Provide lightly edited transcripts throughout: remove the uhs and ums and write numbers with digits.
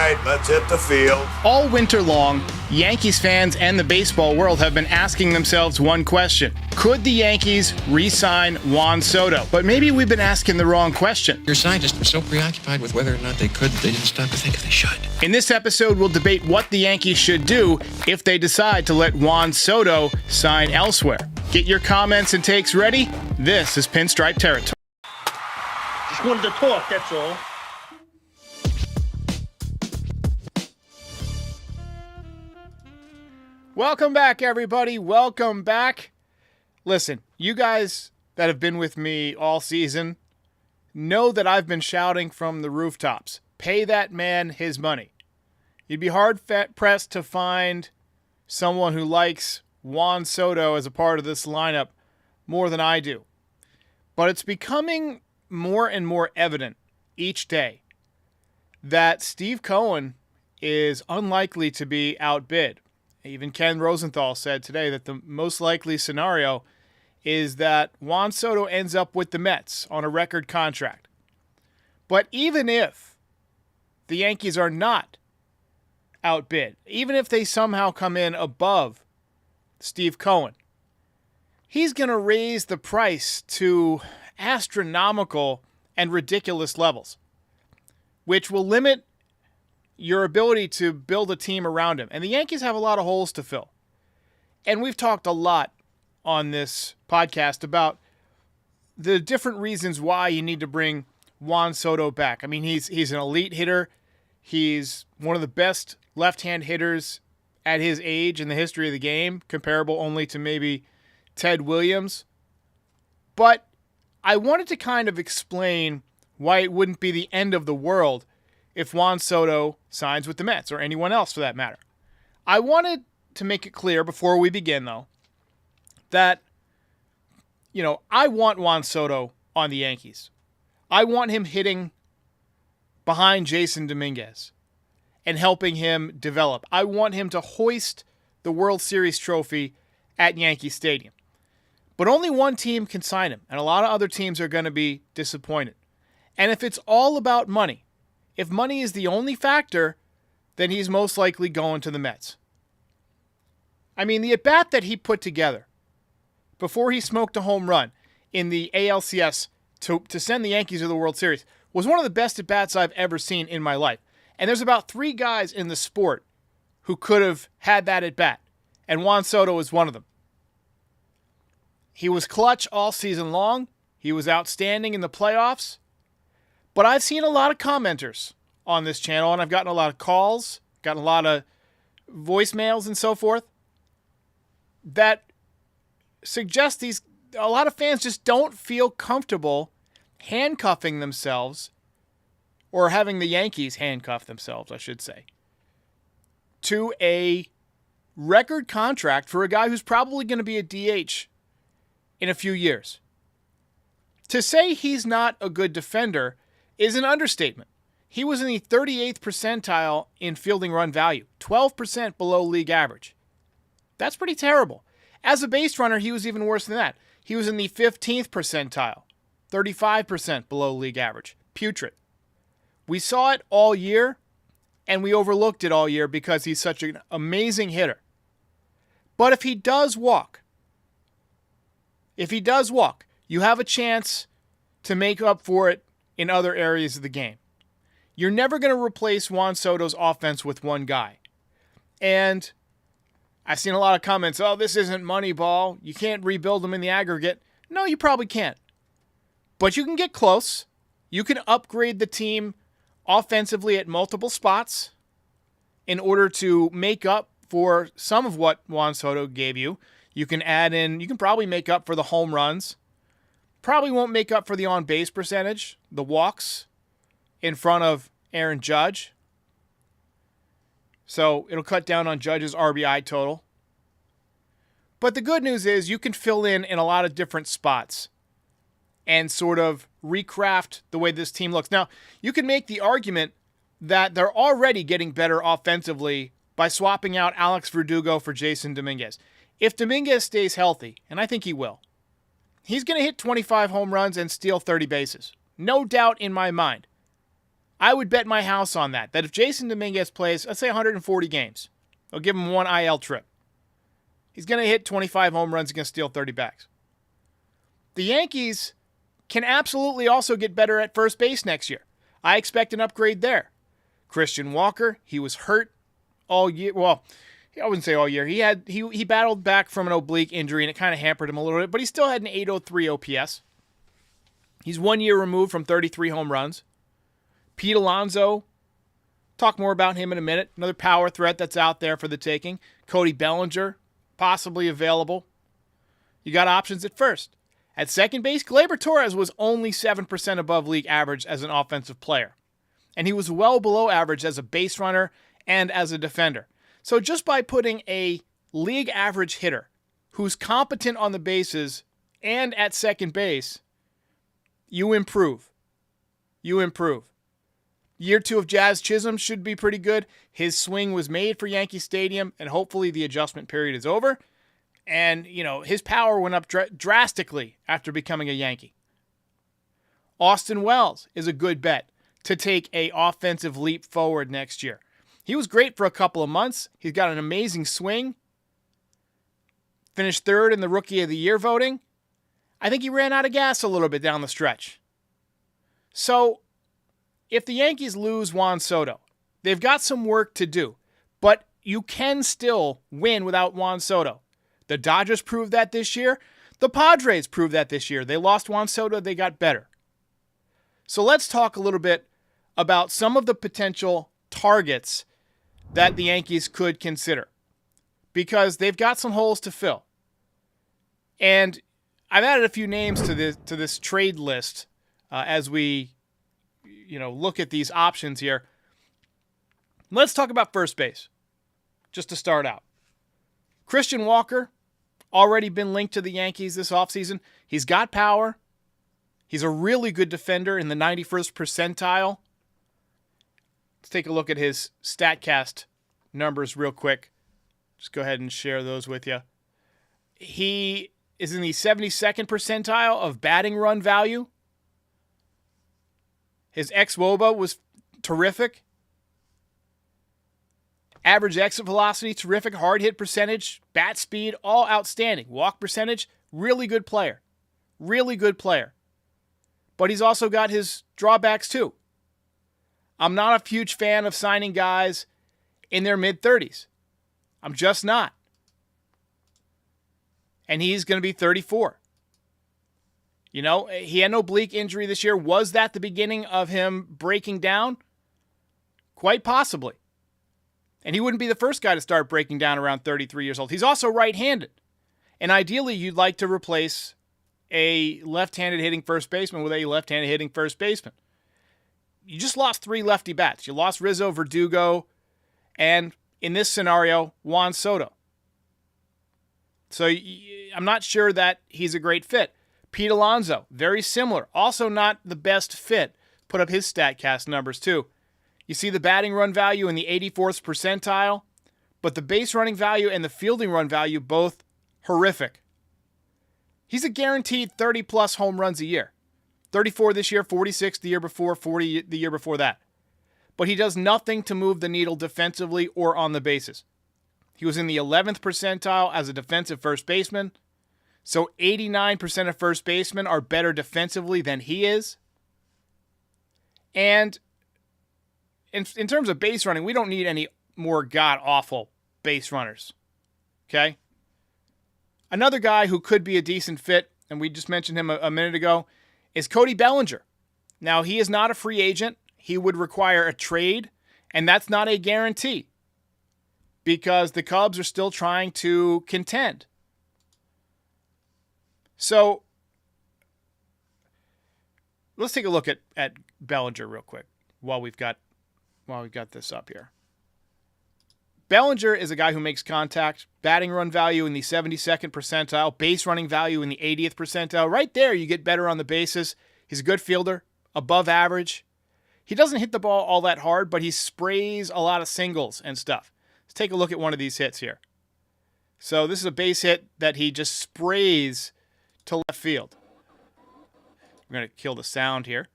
right, let's hit the field. All winter long, Yankees fans and the baseball world have been asking themselves one question. Could the Yankees re-sign Juan Soto? But maybe we've been asking the wrong question. Your scientists were so preoccupied with whether or not they could, they didn't stop to think if they should. In this episode, we'll debate what the Yankees should do if they decide to let Juan Soto sign elsewhere. Get your comments and takes ready. This is Pinstripe Territory. Just wanted to talk, that's all. Welcome back, everybody. Welcome back. Listen, you guys that have been with me all season know that I've been shouting from the rooftops, pay that man his money. You'd be hard-pressed to find someone who likes Juan Soto as a part of this lineup more than I do. But it's becoming more and more evident each day that Steve Cohen is unlikely to be outbid. Even Ken Rosenthal said today that the most likely scenario is that Juan Soto ends up with the Mets on a record contract. But even if the Yankees are not outbid, even if they somehow come in above Steve Cohen, he's going to raise the price to astronomical and ridiculous levels, which will limit your ability to build a team around him. And the Yankees have a lot of holes to fill. And we've talked a lot on this podcast about the different reasons why you need to bring Juan Soto back. I mean, he's an elite hitter. He's one of the best left-hand hitters at his age in the history of the game, comparable only to maybe Ted Williams. But I wanted to kind of explain why it wouldn't be the end of the world if Juan Soto signs with the Mets, or anyone else for that matter. I wanted to make it clear before we begin, though, that, I want Juan Soto on the Yankees. I want him hitting behind Jason Dominguez and helping him develop. I want him to hoist the World Series trophy at Yankee Stadium. But only one team can sign him, and a lot of other teams are going to be disappointed. And if it's all about money, if money is the only factor, then he's most likely going to the Mets. I mean, the at-bat that he put together before he smoked a home run in the ALCS to send the Yankees to the World Series was one of the best at-bats I've ever seen in my life. And there's about 3 guys in the sport who could have had that at-bat, and Juan Soto is one of them. He was clutch all season long. He was outstanding in the playoffs. But I've seen a lot of commenters on this channel, and I've gotten a lot of calls, gotten a lot of voicemails and so forth, that suggest a lot of fans just don't feel comfortable handcuffing themselves, or having the Yankees handcuff themselves, I should say, to a record contract for a guy who's probably going to be a DH in a few years. To say he's not a good defender is an understatement. He was in the 38th percentile in fielding run value, 12% below league average. That's pretty terrible. As a base runner, he was even worse than that. He was in the 15th percentile, 35% below league average. Putrid. We saw it all year, and we overlooked it all year because he's such an amazing hitter. But if he does walk, you have a chance to make up for it in other areas of the game. You're never going to replace Juan Soto's offense with one guy. And I've seen a lot of comments, this isn't Moneyball. You can't rebuild them in the aggregate. No, you probably can't. But you can get close. You can upgrade the team offensively at multiple spots in order to make up for some of what Juan Soto gave you. You can probably make up for the home runs. Probably won't make up for the on-base percentage, the walks in front of Aaron Judge. So it'll cut down on Judge's RBI total. But the good news is you can fill in a lot of different spots and sort of recraft the way this team looks. Now, you can make the argument that they're already getting better offensively by swapping out Alex Verdugo for Jason Dominguez. If Dominguez stays healthy, and I think he will, he's going to hit 25 home runs and steal 30 bases. No doubt in my mind. I would bet my house on that if Jason Dominguez plays, let's say 140 games, they'll give him one IL trip. He's going to hit 25 home runs, going to steal 30 bags. The Yankees can absolutely also get better at first base next year. I expect an upgrade there. Christian Walker, he was hurt all year. Well, I wouldn't say all year. He battled back from an oblique injury, and it kind of hampered him a little bit, but he still had an 803 OPS. He's 1 year removed from 33 home runs. Pete Alonso, talk more about him in a minute. Another power threat that's out there for the taking. Cody Bellinger, possibly available. You got options at first. At second base, Gleyber Torres was only 7% above league average as an offensive player. And he was well below average as a base runner and as a defender. So just by putting a league average hitter who's competent on the bases and at second base, you improve. You improve. Year 2 of Jazz Chisholm should be pretty good. His swing was made for Yankee Stadium, and hopefully the adjustment period is over. And, his power went up drastically after becoming a Yankee. Austin Wells is a good bet to take an offensive leap forward next year. He was great for a couple of months. He's got an amazing swing. Finished third in the Rookie of the Year voting. I think he ran out of gas a little bit down the stretch. So, if the Yankees lose Juan Soto, they've got some work to do. But you can still win without Juan Soto. The Dodgers proved that this year. The Padres proved that this year. They lost Juan Soto, they got better. So let's talk a little bit about some of the potential targets that the Yankees could consider, because they've got some holes to fill. And I've added a few names to this trade list as we look at these options here. Let's talk about first base, just to start out. Christian Walker, already been linked to the Yankees this offseason. He's got power. He's a really good defender in the 91st percentile. Let's take a look at his StatCast numbers real quick. Just go ahead and share those with you. He is in the 72nd percentile of batting run value. His xWOBA was terrific. Average exit velocity, terrific. Hard hit percentage, bat speed, all outstanding. Walk percentage, really good player. Really good player. But he's also got his drawbacks too. I'm not a huge fan of signing guys in their mid-30s. I'm just not. And he's going to be 34. He had an oblique injury this year. Was that the beginning of him breaking down? Quite possibly. And he wouldn't be the first guy to start breaking down around 33 years old. He's also right-handed. And ideally, you'd like to replace a left-handed hitting first baseman with a left-handed hitting first baseman. You just lost 3 lefty bats. You lost Rizzo, Verdugo, and in this scenario, Juan Soto. So I'm not sure that he's a great fit. Pete Alonso, very similar. Also not the best fit. Put up his StatCast numbers too. You see the batting run value in the 84th percentile, but the base running value and the fielding run value both horrific. He's a guaranteed 30-plus home runs a year. 34 this year, 46 the year before, 40 the year before that. But he does nothing to move the needle defensively or on the bases. He was in the 11th percentile as a defensive first baseman. So 89% of first basemen are better defensively than he is. And in terms of base running, we don't need any more god-awful base runners. Okay? Another guy who could be a decent fit, and we just mentioned him a minute ago, is Cody Bellinger. Now, he is not a free agent. He would require a trade, and that's not a guarantee because the Cubs are still trying to contend. So, let's take a look at Bellinger real quick while we've got this up here. Bellinger is a guy who makes contact, batting run value in the 72nd percentile, base running value in the 80th percentile. Right there, you get better on the bases. He's a good fielder, above average. He doesn't hit the ball all that hard, but he sprays a lot of singles and stuff. Let's take a look at one of these hits here. So this is a base hit that he just sprays to left field. We're going to kill the sound here.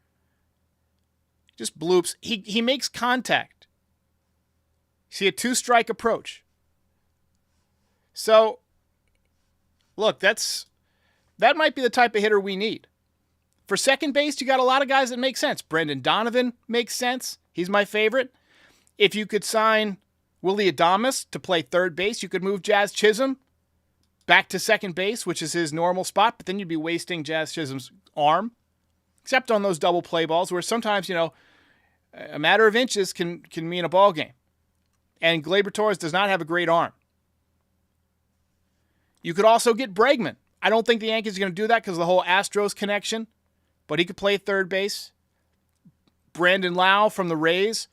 Just bloops. He makes contact. See a 2-strike approach. So, look, that might be the type of hitter we need. For second base, you got a lot of guys that make sense. Brendan Donovan makes sense. He's my favorite. If you could sign Willy Adames to play third base, you could move Jazz Chisholm back to second base, which is his normal spot, but then you'd be wasting Jazz Chisholm's arm, except on those double play balls where sometimes, a matter of inches can mean a ball game. And Gleyber Torres does not have a great arm. You could also get Bregman. I don't think the Yankees are going to do that because of the whole Astros connection, but he could play third base. Brandon Lau from the Rays.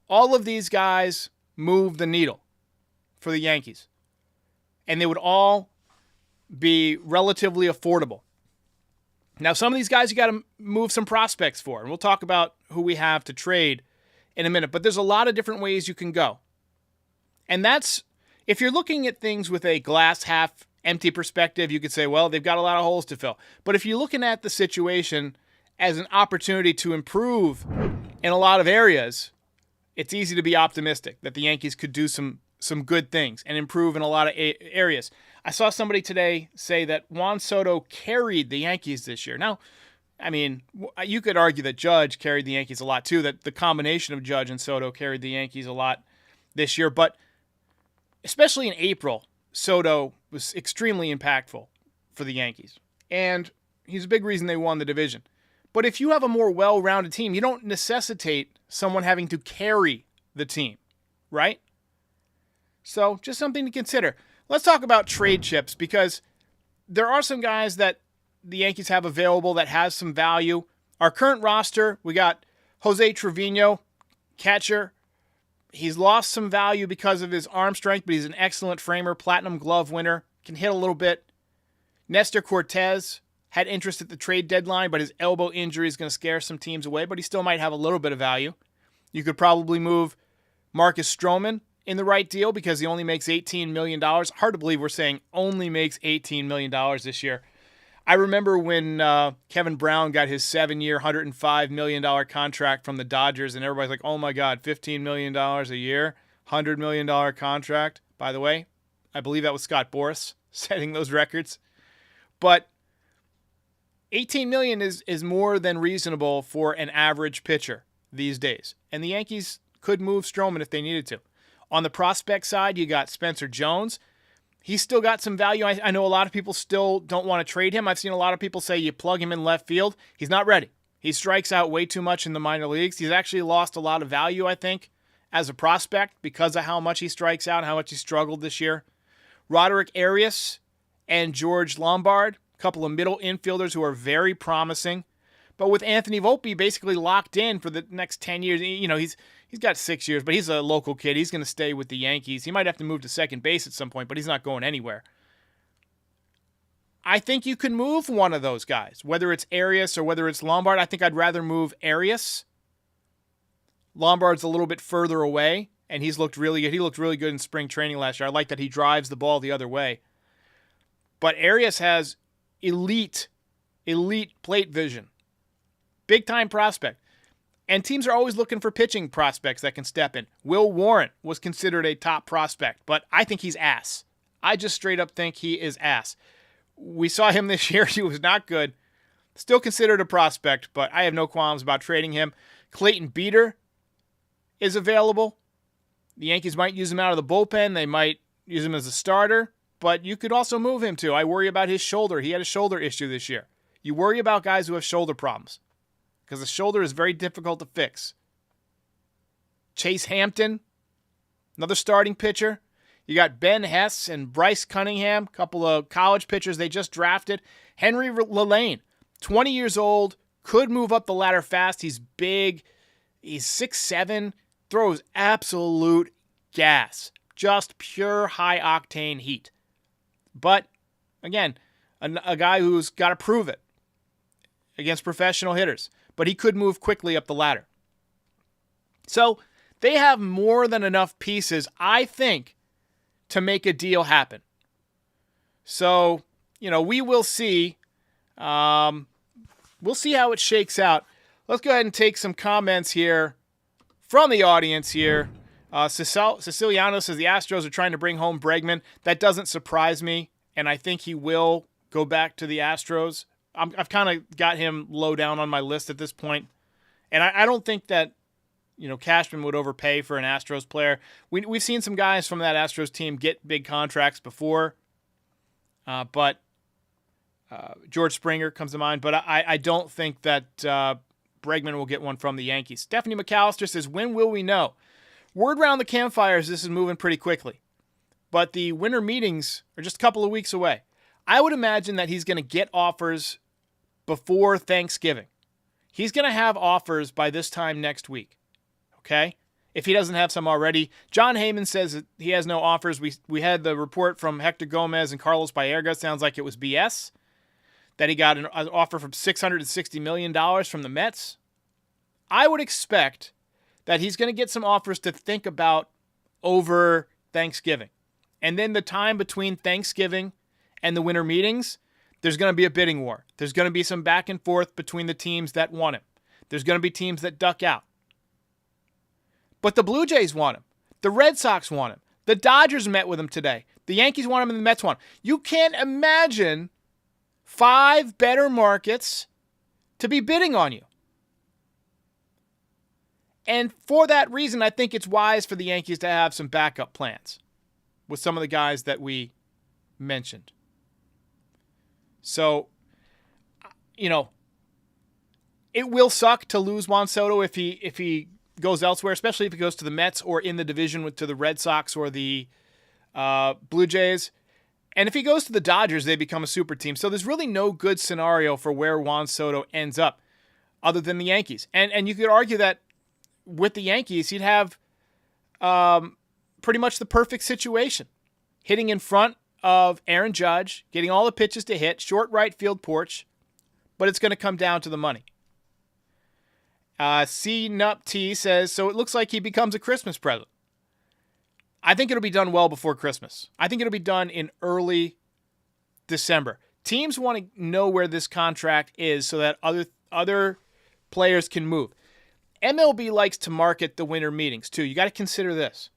All of these guys move the needle for the Yankees. And they would all be relatively affordable. Now, some of these guys you got to move some prospects for, and we'll talk about who we have to trade in a minute, but there's a lot of different ways you can go. And that's, if you're looking at things with a glass half empty perspective, you could say, well, they've got a lot of holes to fill. But if you're looking at the situation as an opportunity to improve in a lot of areas, it's easy to be optimistic that the Yankees could do some good things and improve in a lot of areas. I saw somebody today say that Juan Soto carried the Yankees this year. Now, I mean, you could argue that Judge carried the Yankees a lot too, that the combination of Judge and Soto carried the Yankees a lot this year. But especially in April, Soto was extremely impactful for the Yankees. And he's a big reason they won the division. But if you have a more well-rounded team, you don't necessitate someone having to carry the team, right? So just something to consider. Let's talk about trade chips, because there are some guys that the Yankees have available that has some value. Our current roster, we got Jose Trevino, catcher. He's lost some value because of his arm strength, but he's an excellent framer, platinum glove winner, can hit a little bit. Nestor Cortez had interest at the trade deadline, but his elbow injury is going to scare some teams away, but he still might have a little bit of value. You could probably move Marcus Stroman in the right deal because he only makes $18 million. Hard to believe we're saying only makes $18 million this year. I remember when Kevin Brown got his 7-year, $105 million contract from the Dodgers, and everybody's like, oh my God, $15 million a year, $100 million contract. By the way, I believe that was Scott Boras setting those records. But $18 million is more than reasonable for an average pitcher these days. And the Yankees could move Stroman if they needed to. On the prospect side, you got Spencer Jones. He's still got some value. I know a lot of people still don't want to trade him. I've seen a lot of people say you plug him in left field. He's not ready. He strikes out way too much in the minor leagues. He's actually lost a lot of value, I think, as a prospect because of how much he strikes out and how much he struggled this year. Roderick Arias and George Lombard, a couple of middle infielders who are very promising. But with Anthony Volpe basically locked in for the next 10 years, he's got 6 years, but he's a local kid. He's going to stay with the Yankees. He might have to move to second base at some point, but he's not going anywhere. I think you can move one of those guys, whether it's Arias or whether it's Lombard. I think I'd rather move Arias. Lombard's a little bit further away, and he's looked really good. He looked really good in spring training last year. I like that he drives the ball the other way. But Arias has elite plate vision. Big-time prospect. And teams are always looking for pitching prospects that can step in. Will Warren was considered a top prospect, but I think he's ass. I just straight up think he is ass. We saw him this year. He was not good. Still considered a prospect, but I have no qualms about trading him. Clayton Beeter is available. The Yankees might use him out of the bullpen. They might use him as a starter, but you could also move him too. I worry about his shoulder. He had a shoulder issue this year. You worry about guys who have shoulder problems, because the shoulder is very difficult to fix. Chase Hampton, another starting pitcher. You got Ben Hess and Bryce Cunningham, a couple of college pitchers they just drafted. Henry Lillane, 20 years old, could move up the ladder fast. He's big. He's 6'7", throws absolute gas. Just pure high-octane heat. But, again, a guy who's got to prove it against professional hitters. But he could move quickly up the ladder. So they have more than enough pieces, I think, to make a deal happen. So, we will see. We'll see how it shakes out. let's go ahead and take some comments here from the audience here. Siciliano says the Astros are trying to bring home Bregman. That doesn't surprise me, and I think he will go back to the Astros. I've kind of got him low down on my list at this point, and I don't think that Cashman would overpay for an Astros player. We've seen some guys from that Astros team get big contracts before, but George Springer comes to mind. But I don't think that Bregman will get one from the Yankees. Stephanie McAllister says, when will we know? Word round the campfires, this is moving pretty quickly. But the winter meetings are just a couple of weeks away. I would imagine that he's going to get offers before Thanksgiving. He's going to have offers by this time next week. Okay? If he doesn't have some already. John Heyman says that he has no offers. We had the report from Hector Gomez and Carlos Baerga. Sounds like it was BS. That he got an offer from $660 million from the Mets. I would expect that he's going to get some offers to think about over Thanksgiving. And then the time between Thanksgiving and the winter meetings, there's going to be a bidding war. There's going to be some back and forth between the teams that want him. There's going to be teams that duck out. But the Blue Jays want him. The Red Sox want him. The Dodgers met with him today. The Yankees want him and the Mets want him. You can't imagine 5 better markets to be bidding on you. And for that reason, I think it's wise for the Yankees to have some backup plans with some of the guys that we mentioned. So, it will suck to lose Juan Soto if he goes elsewhere, especially if he goes to the Mets or in the division to the Red Sox or the Blue Jays. And if he goes to the Dodgers, they become a super team. So there's really no good scenario for where Juan Soto ends up other than the Yankees. And you could argue that with the Yankees, he'd have pretty much the perfect situation. Hitting in front of Aaron Judge, getting all the pitches to hit, short right field porch, but it's going to come down to the money. C-Nup-T says, so it looks like he becomes a Christmas present. I think it'll be done well before Christmas. I think it'll be done in early December. Teams want to know where this contract is so that other players can move. MLB likes to market the winter meetings, too. You got to consider this.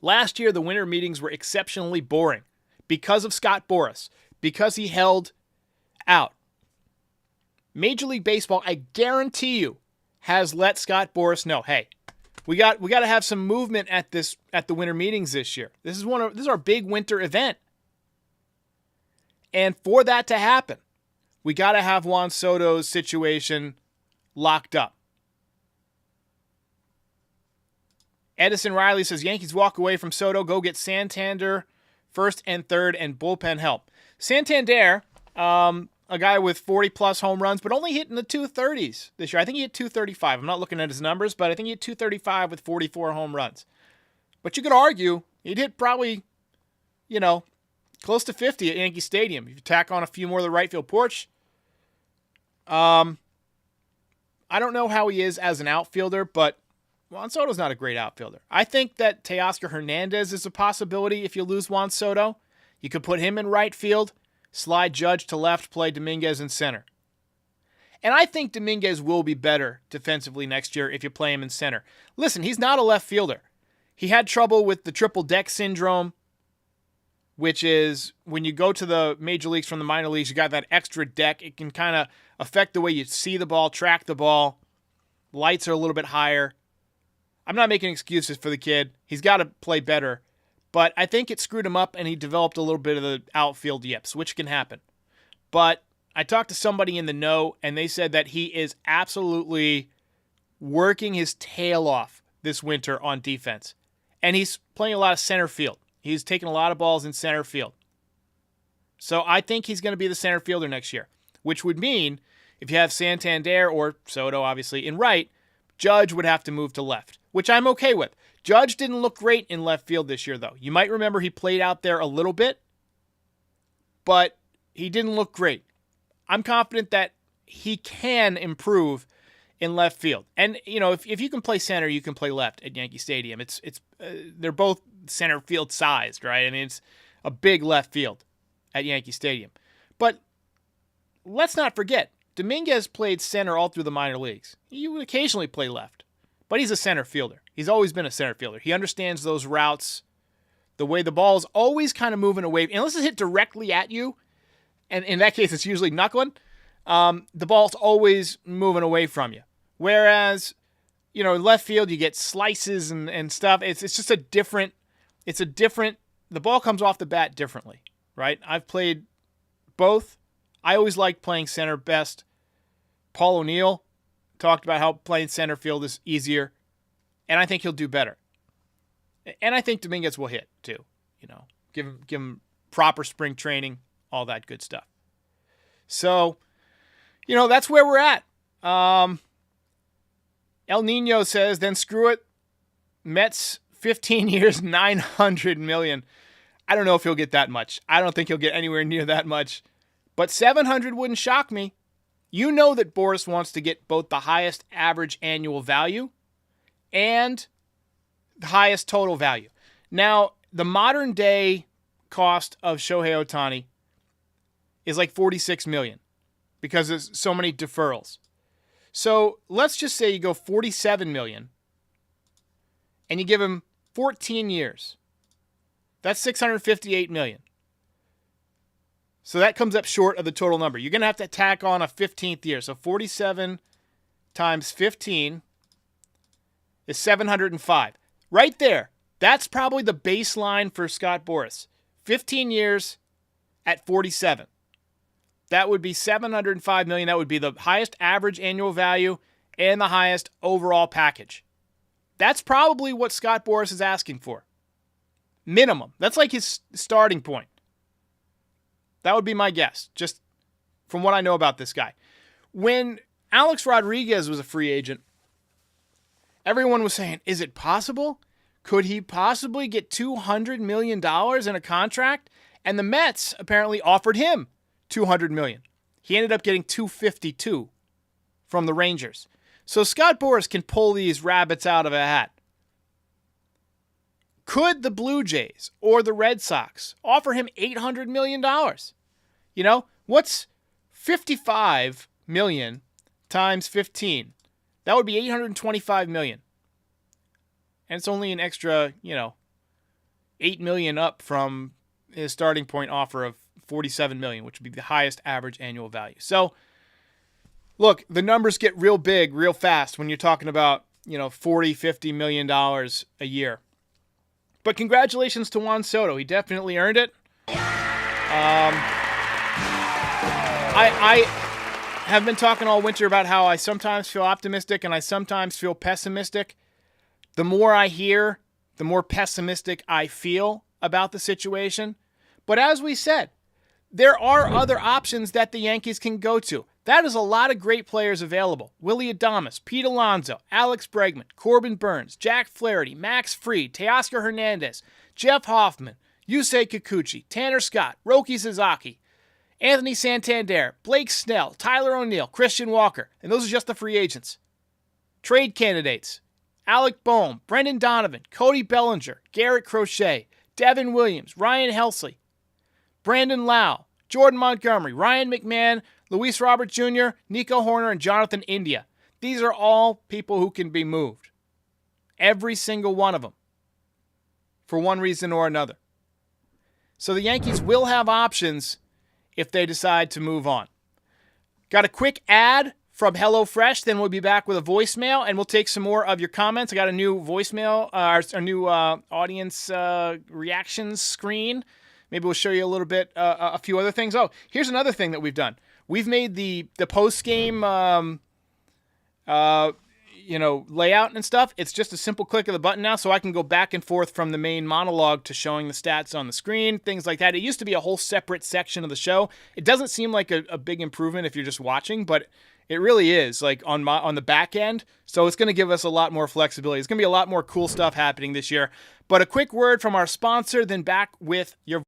Last year, the winter meetings were exceptionally boring because of Scott Boras, because he held out. Major League Baseball, I guarantee you, has let Scott Boras know, hey, we got to have some movement at the winter meetings this year. This is our big winter event. And for that to happen, we got to have Juan Soto's situation locked up. Edison Riley says, Yankees walk away from Soto, go get Santander first and third and bullpen help. Santander, a guy with 40-plus home runs, but only hitting the 230s this year. I think he hit 235. I'm not looking at his numbers, but I think he hit 235 with 44 home runs. But you could argue he'd hit probably, close to 50 at Yankee Stadium. If you tack on a few more of the right field porch. I don't know how he is as an outfielder, but Juan Soto's not a great outfielder. I think that Teoscar Hernandez is a possibility if you lose Juan Soto. You could put him in right field, slide Judge to left, play Dominguez in center. And I think Dominguez will be better defensively next year if you play him in center. Listen, he's not a left fielder. He had trouble with the triple deck syndrome, which is when you go to the major leagues from the minor leagues, you got that extra deck. It can kind of affect the way you see the ball, track the ball. Lights are a little bit higher. I'm not making excuses for the kid. He's got to play better. But I think it screwed him up, and he developed a little bit of the outfield yips, which can happen. But I talked to somebody in the know, and they said that he is absolutely working his tail off this winter on defense. And he's playing a lot of center field. He's taking a lot of balls in center field. So I think he's going to be the center fielder next year, which would mean if you have Santander or Soto, obviously, in right, Judge would have to move to left, which I'm okay with. Judge didn't look great in left field this year, though. You might remember he played out there a little bit, but he didn't look great. I'm confident that he can improve in left field. And, if you can play center, you can play left at Yankee Stadium. They're both center field sized, right? I mean, it's a big left field at Yankee Stadium. But let's not forget, Dominguez played center all through the minor leagues. He would occasionally play left, but he's a center fielder. He's always been a center fielder. He understands those routes, the way the ball is always kind of moving away. Unless it's hit directly at you, and in that case, it's usually knuckling, the ball's always moving away from you. Whereas, left field, you get slices and stuff. It's just a different, the ball comes off the bat differently, right? I've played both. I always liked playing center best. Paul O'Neill talked about how playing center field is easier, and I think he'll do better. And I think Dominguez will hit too. Give him proper spring training, all that good stuff. So, that's where we're at. El Nino says, then screw it. Mets 15 years, $900 million. I don't know if he'll get that much. I don't think he'll get anywhere near that much. But $700 wouldn't shock me. You know that Boras wants to get both the highest average annual value and the highest total value. Now, the modern day cost of Shohei Ohtani is like $46 million because there's so many deferrals. So let's just say you go $47 million and you give him 14 years. That's $658 million. So that comes up short of the total number. You're going to have to tack on a 15th year. So 47 times 15 is 705. Right there. That's probably the baseline for Scott Boras. 15 years at 47. That would be $705 million. That would be the highest average annual value and the highest overall package. That's probably what Scott Boras is asking for. Minimum. That's like his starting point. That would be my guess, just from what I know about this guy. When Alex Rodriguez was a free agent, everyone was saying, is it possible? Could he possibly get $200 million in a contract? And the Mets apparently offered him $200 million. He ended up getting $252 from the Rangers. So Scott Boras can pull these rabbits out of a hat. Could the Blue Jays or the Red Sox offer him $800 million? What's $55 million times 15? That would be $825 million. And it's only an extra, $8 million up from his starting point offer of $47 million, which would be the highest average annual value. So, look, the numbers get real big real fast when you're talking about, $40-50 million a year. But congratulations to Juan Soto. He definitely earned it. I have been talking all winter about how I sometimes feel optimistic and I sometimes feel pessimistic. The more I hear, the more pessimistic I feel about the situation. But as we said, there are other options that the Yankees can go to. That is a lot of great players available. Willy Adames, Pete Alonso, Alex Bregman, Corbin Burns, Jack Flaherty, Max Fried, Teoscar Hernandez, Jeff Hoffman, Yusei Kikuchi, Tanner Scott, Roki Sasaki, Anthony Santander, Blake Snell, Tyler O'Neill, Christian Walker. And those are just the free agents. Trade candidates: Alec Boehm, Brendan Donovan, Cody Bellinger, Garrett Crochet, Devin Williams, Ryan Helsley, Brandon Lau, Jordan Montgomery, Ryan McMahon, Luis Robert Jr., Nico Horner, and Jonathan India. These are all people who can be moved. Every single one of them. For one reason or another. So the Yankees will have options if they decide to move on. Got a quick ad from HelloFresh, then we'll be back with a voicemail, and we'll take some more of your comments. I got a new voicemail, a new audience reactions screen. Maybe we'll show you a little bit, a few other things. Oh, here's another thing that we've done. We've made the post-game, layout and stuff. It's just a simple click of the button now, so I can go back and forth from the main monologue to showing the stats on the screen, things like that. It used to be a whole separate section of the show. It doesn't seem like a big improvement if you're just watching, but it really is, like on the back end. So it's going to give us a lot more flexibility. It's going to be a lot more cool stuff happening this year. But a quick word from our sponsor, then back with your...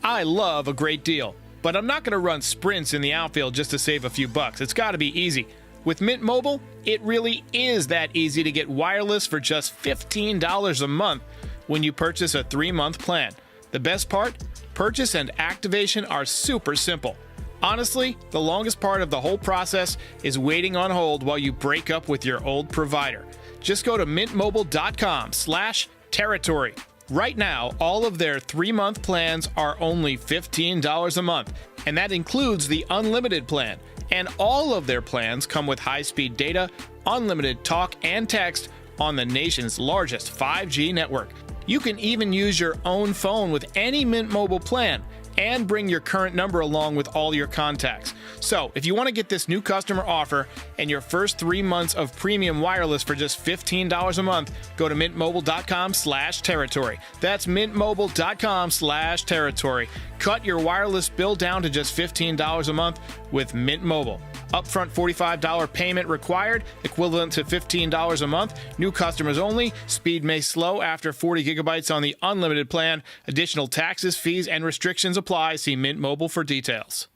I love a great deal, but I'm not going to run sprints in the outfield just to save a few bucks. It's got to be easy. With Mint Mobile, it really is that easy to get wireless for just $15 a month when you purchase a 3-month plan. The best part? Purchase and activation are super simple. Honestly, the longest part of the whole process is waiting on hold while you break up with your old provider. Just go to mintmobile.com/territory. Right now, all of their 3-month plans are only $15 a month, and that includes the unlimited plan. And all of their plans come with high-speed data, unlimited talk and text on the nation's largest 5G network. You can even use your own phone with any Mint Mobile plan and bring your current number along with all your contacts. So, if you want to get this new customer offer and your first 3 months of premium wireless for just $15 a month, go to mintmobile.com/territory. That's mintmobile.com/territory. Cut your wireless bill down to just $15 a month with Mint Mobile. Upfront $45 payment required, equivalent to $15 a month. New customers only. Speed may slow after 40 gigabytes on the unlimited plan. Additional taxes, fees, and restrictions apply. See Mint Mobile for details.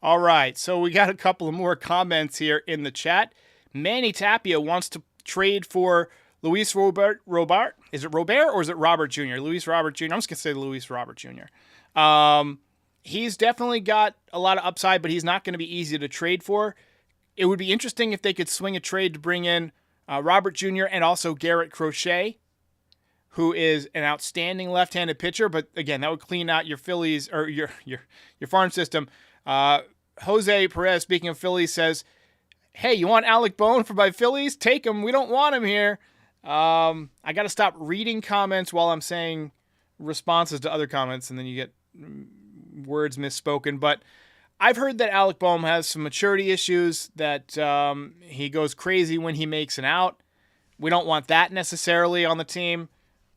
All right, so we got a couple of more comments here in the chat. Manny Tapia wants to trade for Luis Robert. Is it Robert or is it Robert Jr.? Luis Robert Jr. I'm just going to say Luis Robert Jr. He's definitely got a lot of upside, but he's not going to be easy to trade for. It would be interesting if they could swing a trade to bring in Robert Jr. and also Garrett Crochet, who is an outstanding left-handed pitcher. But again, that would clean out your Phillies or your farm system. Jose Perez, speaking of Phillies, says, "Hey, you want Alec Bohm for my Phillies? Take him. We don't want him here." I got to stop reading comments while I'm saying responses to other comments, and then you get words misspoken. But I've heard that Alec Bohm has some maturity issues, that he goes crazy when he makes an out. We don't want that necessarily on the team,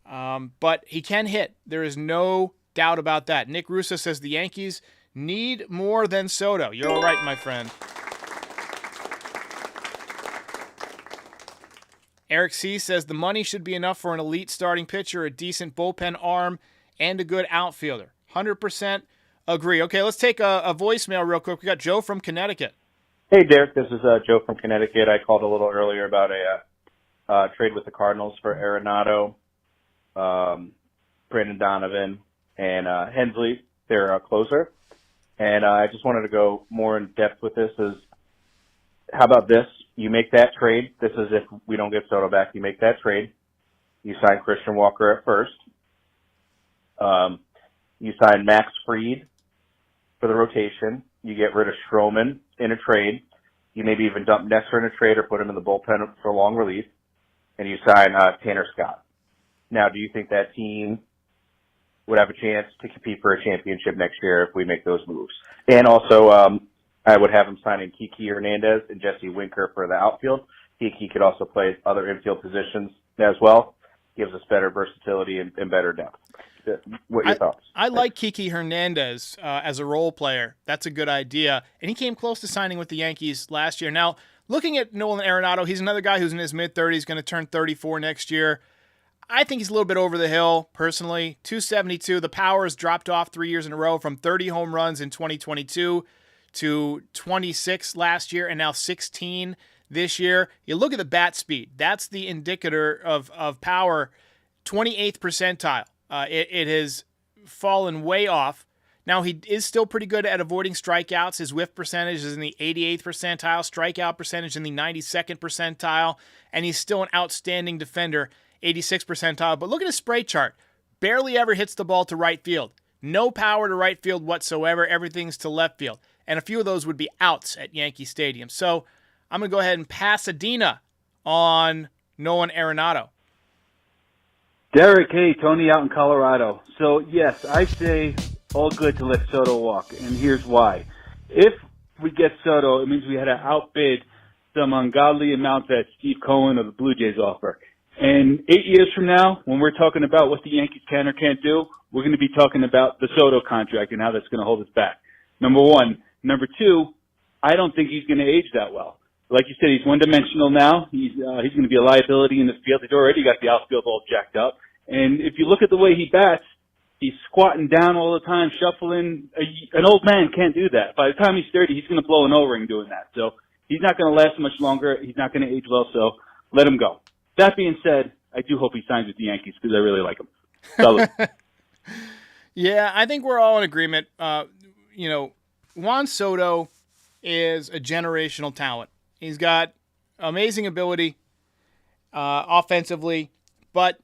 but he can hit. There is no doubt about that. Nick Russo says the Yankees need more than Soto. You're all right, my friend. Erik C. says the money should be enough for an elite starting pitcher, a decent bullpen arm, and a good outfielder. 100% agree. Okay, let's take a voicemail real quick. We got Joe from Connecticut. Hey, Derek. This is Joe from Connecticut. I called a little earlier about a trade with the Cardinals for Arenado, Brandon Donovan, and Hensley, their closer. And I just wanted to go more in depth with this. How about this? You make that trade. This is if we don't get Soto back. You make that trade. You sign Christian Walker at first. You sign Max Fried for the rotation. You get rid of Stroman in a trade. You maybe even dump Nestor in a trade or put him in the bullpen for long relief. And you sign Tanner Scott. Now, do you think that team would have a chance to compete for a championship next year if we make those moves? And also, I would have him signing Kiki Hernandez and Jesse Winker for the outfield. Kiki could also play other infield positions as well. Gives us better versatility and better depth. What are your thoughts? I like Kiki Hernandez as a role player. That's a good idea. And he came close to signing with the Yankees last year. Now, looking at Nolan Arenado, he's another guy who's in his mid-30s, going to turn 34 next year. I think he's a little bit over the hill, personally. 272. The power has dropped off 3 years in a row from 30 home runs in 2022 to 26 last year and now 16 this year. You look at the bat speed. That's the indicator of power. 28th percentile. It has fallen way off. Now, he is still pretty good at avoiding strikeouts. His whiff percentage is in the 88th percentile, strikeout percentage in the 92nd percentile, and he's still an outstanding defender, 86th percentile. But look at his spray chart. Barely ever hits the ball to right field. No power to right field whatsoever. Everything's to left field. And a few of those would be outs at Yankee Stadium. So I'm going to go ahead and Pasadena on Nolan Arenado. Derek, hey, Tony out in Colorado. So, yes, I say all good to let Soto walk, and here's why. If we get Soto, it means we had to outbid some ungodly amount that Steve Cohen of the Blue Jays offer. And 8 years from now, when we're talking about what the Yankees can or can't do, we're going to be talking about the Soto contract and how that's going to hold us back. Number one. Number two, I don't think he's going to age that well. Like you said, he's one-dimensional now. He's going to be a liability in the field. He's already got the outfield all jacked up. And if you look at the way he bats, he's squatting down all the time, shuffling. An old man can't do that. By the time he's 30, he's going to blow an O-ring doing that. So he's not going to last much longer. He's not going to age well, so let him go. That being said, I do hope he signs with the Yankees because I really like him. Salud. Yeah, I think we're all in agreement. Juan Soto is a generational talent. He's got amazing ability offensively, but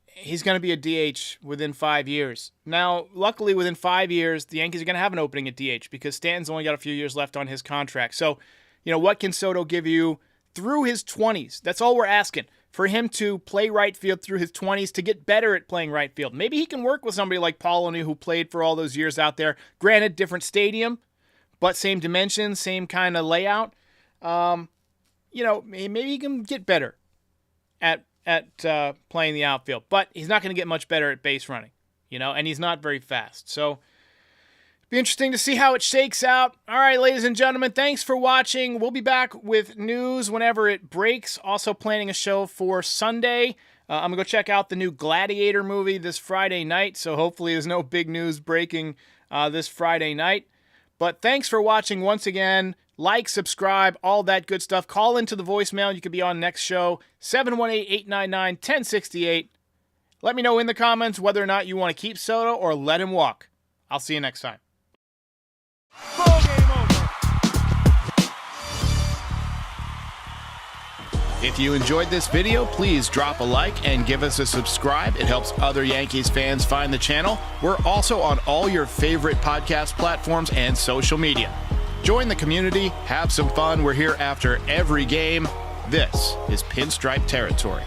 he's going to be a DH within 5 years. Now, luckily, within 5 years, the Yankees are going to have an opening at DH because Stanton's only got a few years left on his contract. So, what can Soto give you through his 20s? That's all we're asking. For him to play right field through his 20s, to get better at playing right field. Maybe he can work with somebody like Paul O'Neill, who played for all those years out there. Granted, different stadium, but same dimensions, same kind of layout. Maybe he can get better at playing the outfield. But he's not going to get much better at base running, and he's not very fast. So, be interesting to see how it shakes out. All right, ladies and gentlemen, thanks for watching. We'll be back with news whenever it breaks. Also planning a show for Sunday. I'm going to go check out the new Gladiator movie this Friday night, so hopefully there's no big news breaking this Friday night. But thanks for watching once again. Like, subscribe, all that good stuff. Call into the voicemail. You could be on next show, 718-899-1068. Let me know in the comments whether or not you want to keep Soto or let him walk. I'll see you next time. Ball game over. If you enjoyed this video, please drop a like and give us a subscribe. It helps other Yankees fans find the channel. We're also on all your favorite podcast platforms and social media. Join the community, have some fun. We're here after every game. This is Pinstripe Territory.